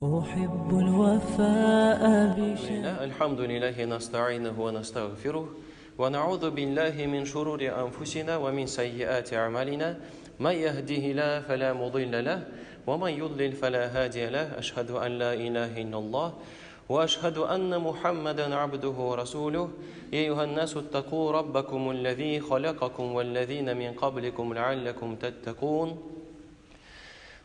أحب الوفاء الحمد لله نستعينه ونستغفره ونعوذ بالله من شرور أنفسنا ومن سيئات أعمالنا من يهده الله فلا مضل له ومن يضلل فلا هادي له أشهد أن لا إله إلا الله وأشهد أن محمدا عبده ورسوله يا أيها الناس اتقوا ربكم الذي خلقكم والذين من قبلكم لعلكم تتقون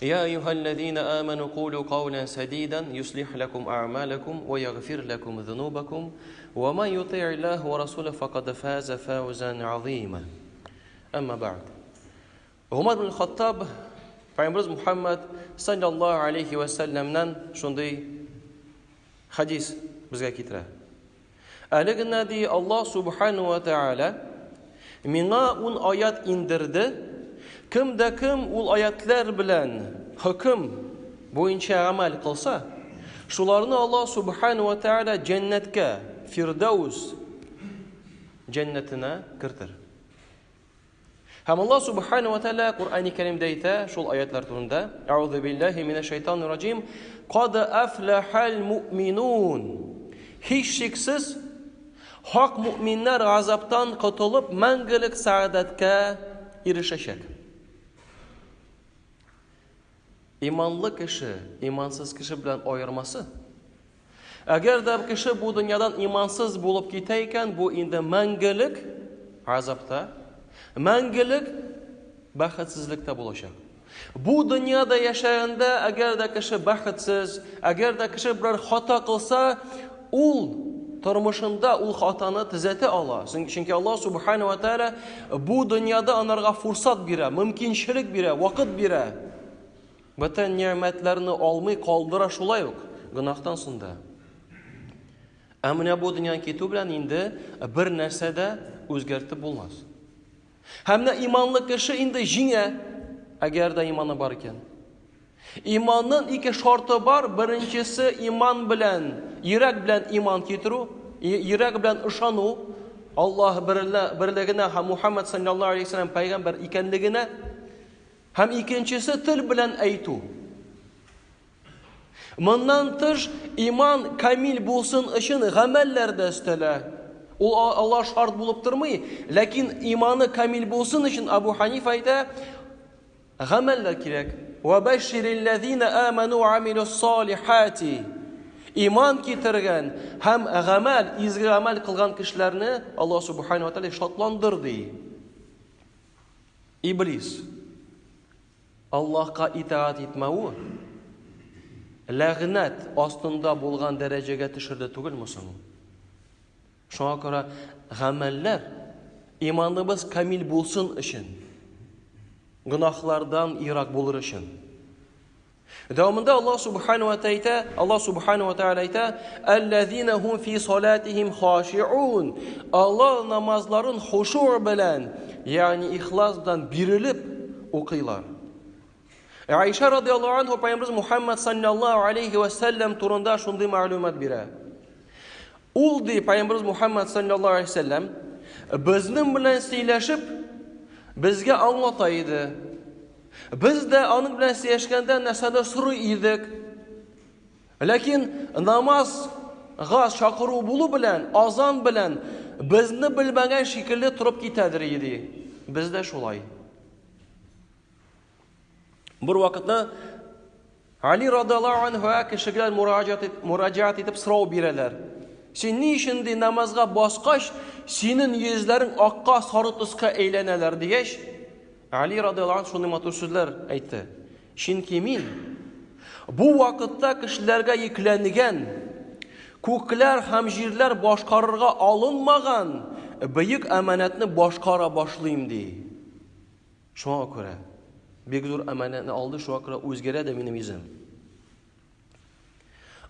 يا أيها الذين آمنوا قولوا قولا سديدا يصلح لكم أعمالكم ويغفر لكم ذنوبكم ومن يطيع الله ورسوله فقد فاز فوزا عظيما أما بعد عمر بن الخطاب Пайғамбарымыз Мұхаммад саллаллаху алейхи ва салламнан шундай хадис бізге келтірді. Әлігіне де Аллах субхану ва тааля миңа 10 аят индірді. Кім ул аятлар белән хөкем буенча амал кылса, шуларны Аллах субхану ва тааля дженнәткә, фирдаус дженнәтенә кертер. Һәм Аллах субхану ва тааля Кур'ан-ы Кәримдә әйтә шул аятлар турында: "Аузу биллаһи минаш шайтанир раҗим. Кад афлахал муъминун." Һич шиксез хак муъминнар газаптан котылып мәңгелек сәгадәткә ирешәчәк. Иманлы кеше, имансыз кеше белән аермасы. Әгәр дә кеше бу дөньядан имансыз булып китә икән, бу инде мәңгелек газапта, мәңгелек бәхетсезлектә булачак. Бу дөньяда яшәгәндә әгәр дә кеше бәхетсез, әгәр дә кеше бер хата кылса, ул тормышында ул хатаны төзәтә ала. Чөнки Аллах субхану ва тааля бу дөньяда анарга фурсат бирә, мөмкинчелек бирә, вакыт бирә. Бөтен ниъмәтләрне алмый калдыра шулай ук гынахтан сонда. Ә менә бу дөньядан китү белән инде бер нәрсә дә үзгәртеп булмас. Һәм менә иманлы кеше инде җиңә, әгәр дә иманы бар икән. Иманның ике шарты бар. Беренчесе иман белән, йөрәк белән иман китерү, йөрәк белән ышану, Аллаһ берлегенә һәм Мухаммад саллаллаху алейхи ва саллям пәйгамбер икәнлегенә. Һәм икенчесе тел белән әйтү. Моннан тыш иман камил булсын өчен гамәлләр дә өстәлә. Ул Аллаһ шарт булып тормый, ләкин иманы камил булсын өчен Абу Ханифа әйтә, гамәлләр кирәк. Ва башириллазина аману ва амилус салихати. Иман китергән һәм гамәл, изге гамәл кылган кешеләрне Аллаһ субхану ва тааля шатландырды. Иблис Аллаһка итаат итмәү ләгънәт астында булган дәрәҗәгә төшерде түгелме соң? Шуңа күрә гамәлләр иманыбыз камил булсын өчен, гынахлардан ирак булыр өчен. Дәвамында Аллаһ субхану ва тааля әйтә: "Аллазина хум фи салатихим хашиун." Аллаһ намазларын хушур белән, ягъни ихласдан бирелеп укыйлар. Айша радиллаһу анха Пәйгамбер Мухаммад саллаллаху алейхи ва саллям турында шундый мәгълүмат бирә. Ул ди Пәйгамбер Мухаммад саллаллаху алейхи ва саллям безнең белән сөйләшеп безгә аңлата иде. Без дә аның белән сөйләшкәндә нәрсәдә сорый идек. Ләкин намазга чакыру булу белән, азан белән безне белмәгән шикелле турып китәдер иде. Без дә шулай. Бер вакытта Али радиллаһу анһу кешегә мураҗаат итеп сорау бирәләр. Син ни өчен ди намазга баскач, синең йөзләрең акка сары төскә әйләнәләр дигәч, Али радиллаһу анһу шундый матур сүзләр әйтте. Чөнки мин бу вакытта кешеләргә йөкләнгән, күкләр һәм җирләр башкарырга алынмаган бөек әманәтне башкара башлыйм ди. Шуңа күрә бик зур әманәтне алды, шуңа күрә үзгәрә дә минем йөзем.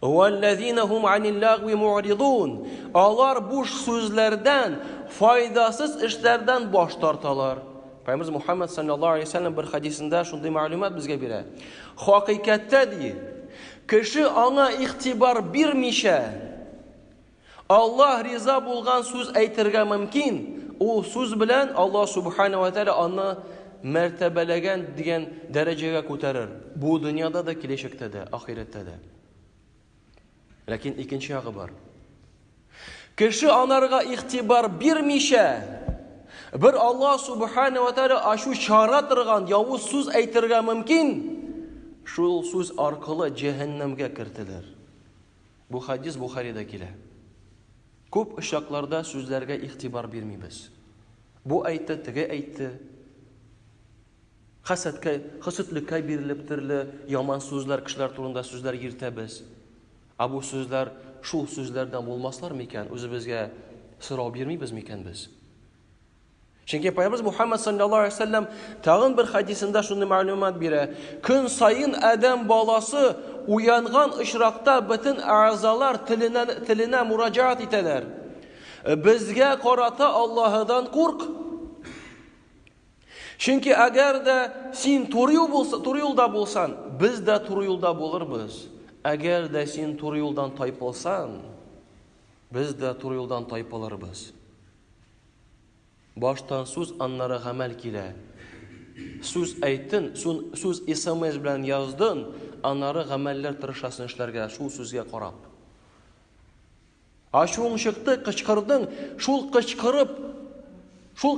Валлазина хум анил лагви му'ридун. Алар буш сүзләрдән, файдасыз эшләрдән баш тарталар. Пәйгамбер Мухаммад саллаллаху алейхи ва саллям бер хадисендә шундый мәгълүмат безгә бирә. Хакыйкатьтә ди, кеше аңа игътибар бирмичә, Аллаһ риза булган сүз әйтергә мөмкин. Ул сүз белән Аллаһ субхану ва тааля аны мәртәбәләгән дигән дәрәҗәгә күтәрер. Бу дөньяда да, киләчәктә дә, ахирәттә дә. Ләкин икенче ягы бар. Кеше анарга игътибар бирмичә, бер Аллаһ Субхана ва Тааля ашу чара торган явыз сүз әйтергә мөмкин, шул сүз аркылы җәһәннәмгә кертелер. Бу хадис Бухарида килә. Күп очракларда сүзләргә игътибар бирмибез. Бу әйтте, теге әйтте. Хәсәтлеккә бирелеп төрле яман сүзләр, кешеләр турында сүзләр йөртәбез. Бу сүзләр шул сүзләрдән булмаслар микән? Үзебезгә сорау бирмибез микән без? Чөнки Пәйгамбер Мухаммад саллаллаһу алейһи ва саллям тагын бер хадисында шундый мәгълүмат бирә. Көн сайын Адәм баласы уянган очракта бөтен әгъзалар теленә мураҗаат итәләр. Безгә карата Аллаһыдан курк. Чөнки әгәр дә син туры юлда булсаң, без дә туры юлда булырбыз. Әгәр дә син туры юлдан тайпылсаң, без дә туры юлдан тайпылырбыз. Баштан сүз, аннары гамәл килә. Сүз әйттең, сүз SMS белән яздың, аннары гамәлләр тырышасың эшләргә, шул сүзгә карап. Ачуың чыкты, кычкырдың, шул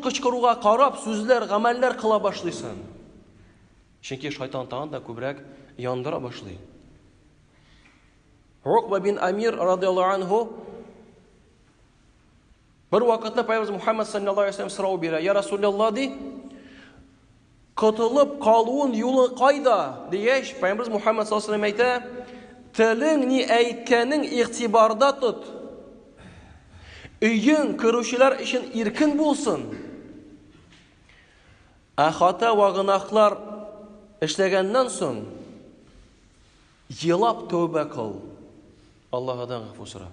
кычкыруга карап сүзләр, гамәлләр кыла башлыйсың. Чөнки шайтан тагын да күбрәк яндыра башлый. Уқба бин Амир радиллаһу анһу bir вакытта Пәйгамбер Мухаммад саллаллаһу алейһи ва саллям сорау бирә. Я Расулуллаһ ди, котылып калуын юлы кайда? Дигәч, Пәйгамбер Мухаммад саллаллаһу алейһи ва саллям әйтә, телең ни әйткәнең игътибарда тот. Өйең керүчеләр өчен иркен булсын. Хата ва гынаһлар эшләгәннән соң елап тәүбә кыл. Аллаһыдан гафу сора.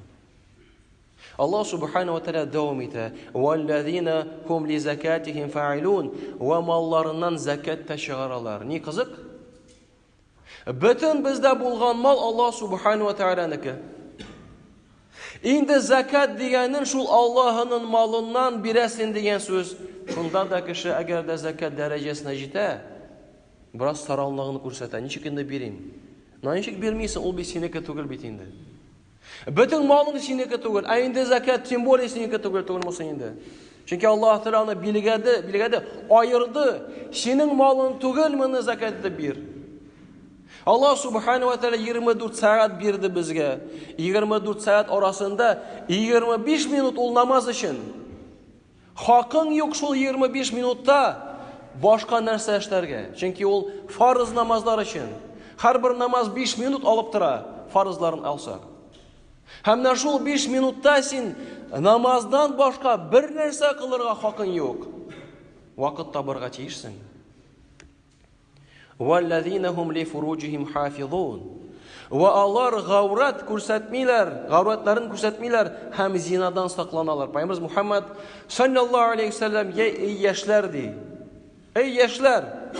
Allah subhanahu wa ta'ala davam итә. Валлазина хум ли закатихим фаилун. Ва малларыннан закат чыгаралар. Ни кызык? Бөтен бездә булган мал Аллаһ subhanahu wa ta'аланыкы. Инде закат дигәнен шул Аллаһның малыннан бирәсен дигән сүз. Шунда да кеше әгәр дә закат дәрәҗәсенә җитә, бераз саралыгын күрсәтә. Ничек инде бирим? Ничек бирмисең, ул бит синеке түгел бит инде. Бөтен малың синеке түгел, инде закат тем более синеке түгел булсын инде. Чөнки Аллаһ Таала аны билгәде, айырды. Синең малың түгел, моны закатты бир. Аллаһ Субханаһу ва Таала 24 сәгать бирде безгә. 24 сәгать арасында 25 минут ул намаз өчен. Хакың юк шул 25 минутта башка нәрсә эшләргә. Чөнки ул фарыз намазлар өчен. Һәрбер намаз 5 минут алып тора, фарызларын алсак. Һәм менә шул 5 минутта син намаздан башка бер нәрсә кылырга хакың юк. Вакыт табырга тиешсең. Валлазина хум ли фуружихим хафизун. Ва алар гаврат күрсәтмиләр, гавратларын күрсәтмиләр һәм зинадан сакланалар. Пәйгамбер Мухаммад саллаллаһу алейһи ва саллям яшьләр ди. Яшьләр,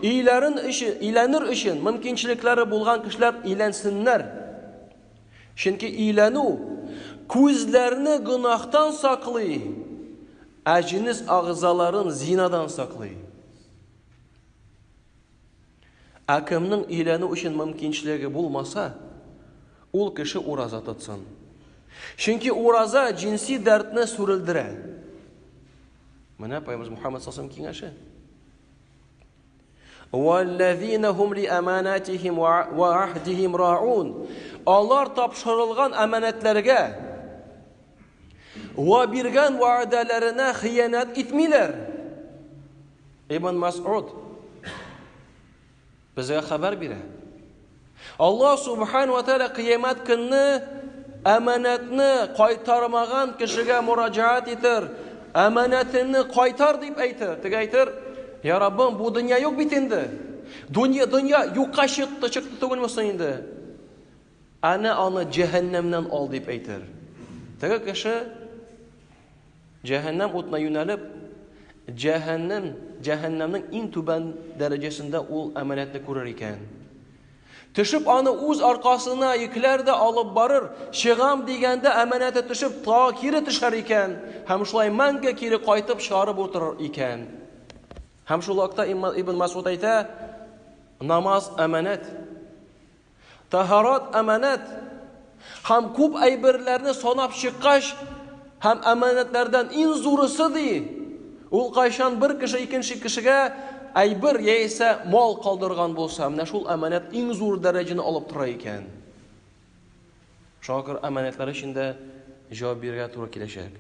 иләнер өчен мөмкинчелекләре булган кешеләр иләнсеннәр. Чөнки иләнү күзләрне гынахтан саклый, әҗнис агызаларын зинадан саклый. Кемнең иләнү өчен мөмкинчелеге булмаса, ул кеше ураза тотсын. Чөнки ураза җинси дәртне сүрелдерә. Менә Пәйгамбер Мухаммад саллаллаһу алейһи ва саллям киңәше. وَالَّذِينَ هُمْ لِأَمَانَاتِهِمْ وَعَهْدِهِمْ رَاعُونَ. Алар тапшырылган әманәтләргә ва биргән вәгъдәләренә хыянат итмиләр. Ибн Мас'уд безгә хәбәр бирә. Аллаһ Субханаһу ва Тааля кыямәт көнне әманәтне кайтармаган кешегә мураҗаат итер. Әманәтеңне кайтар дип әйтер. Теге әйтер: "Я Раббым, бу дөнья юк бит инде. Дөнья юкка чыкты түгел мөсен инде. Аны җәһәннәмнән ал" дип әйтер. Теге кеше җәһәннәм утына юнәлеп, җәһәннәмнең иң түбән дәрәҗәсендә ул әманәтне күрер икән. Төшеп аны үз аркасына йөкләр дә алып барыр, чыгам дигәндә әманәте төшеп та кире төшәр икән, һәм шулай мәңге кире кайтып чыгарып утырыр икән. Һәм шул вакытта Ибн Мас'уд әйтә: намаз әманәт, таһарат әманәт, Һәм күп әйберләрне санап чыккач, һәм әманәтләрдән иң зурысы ди. Ул кайчан бер кеше икенче кешегә әйбер яисә мал калдырган булса, менә шул әманәт иң зур дәрәҗәне алып тора икән. Шакыр әманәтләр өчендә җавап бирергә туры киләчәк.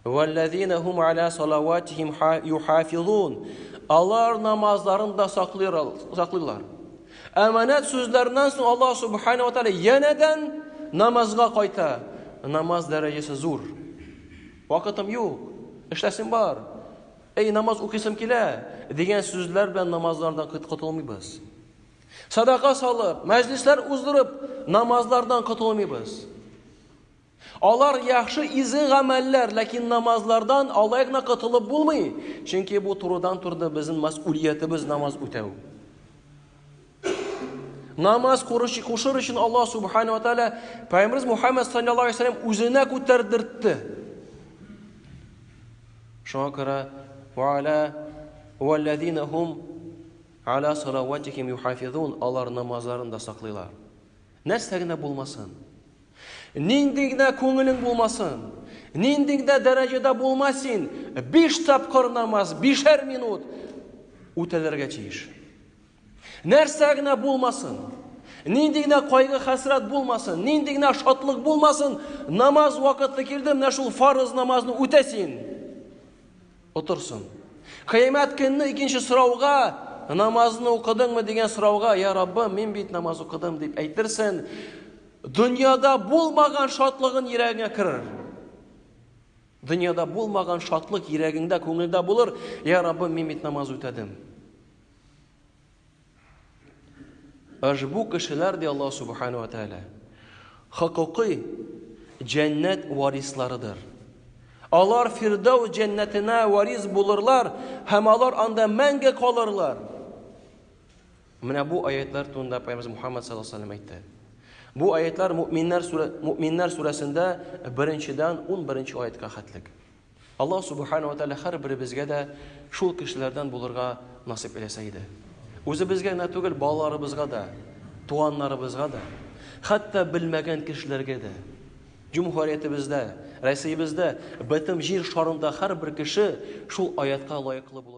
وَالَّذِينَ هُمْ عَلَى صَلَوَاتِهِمْ يُحَافِظُونَ. Алар намазларын да саклыйлар. Әманәт сүзләреннән соң Аллаһ Субханаһу ва Тааля янәдән намазга кайта. Намаз дәрәҗәсе зур. Вакытым юк, эшләсем бар. Намаз укыйсым килә дигән сүзләр белән намазлардан котылмыйбыз. Садака салып, мәҗлесләр уздырып, намазлардан котылмыйбыз. Алар яхшы изге гамәлләр, ләкин намазлардан Аллаһ гына котылып булмый. Чөнки бу турыдан-туры безнең мәс'улиятебез намаз үтәү. Намаз кушыр өчен Аллаһ Субханаһу ва Тааля Пәйгамбер Мухаммад саллаллаһу алейхи ва саллям үзенә күтәрдертте. Шуңа күрә وَالَّذِينَ هُمْ عَلَى صَلَوَاتِهِمْ يُحَافِظُونَ. Алар намазларын да саклыйлар. Нәрсә генә булмасын. Нинди генә күңелең булмасын. Нинди генә дәрәҗәдә булмасын. 5 тапкыр намаз, 5 минут үтәлергә тиеш. Нәрсә генә булмасын. Нинди генә кайгы хәсрәт булмасын. Нинди генә шатлык булмасын. Намаз вакыты килде, менә шул фарыз намазны үтәсин. Отырсын. Кыямәт көнне икенче сорауга, намазны укыдыңмы дигән сорауга, я Раббым, мин бит намаз укыдым дип әйтерсең, дөньяда булмаган шатлыгын йөрәгеңә керер. Дөньяда булмаган шатлык йөрәгеңдә, күңелдә булыр. Я Раббым, мин бит намаз үтәдем. Бу кешеләр ди Аллаһ Субханаһу ва Тааля хакыйкый җәннәт варисларыдыр. Алар Фирдәүс җәннәтенә варис булырлар һәм алар анда мәңге калырлар. Менә бу аятлар турында Пәйгамбер Мухаммад саллаллаһу алейхи ва саллям әйтте. Бу аятлар Муъминнәр сүрәсендә 1-дән 11 аятка хәтлек. Аллаһ Субханаһу ва Тааля һәрберебезгә дә шул кешеләрдән булырга насип итсә иде. Үзебезгә генә түгел, балаларыбызга да, туганнарыбызга да, хәтта белмәгән кешеләргә дә. Җумһуриятебездә, Россиябездә, бөтен җир шарында һәрбер кеше шул аятка лаеклы булып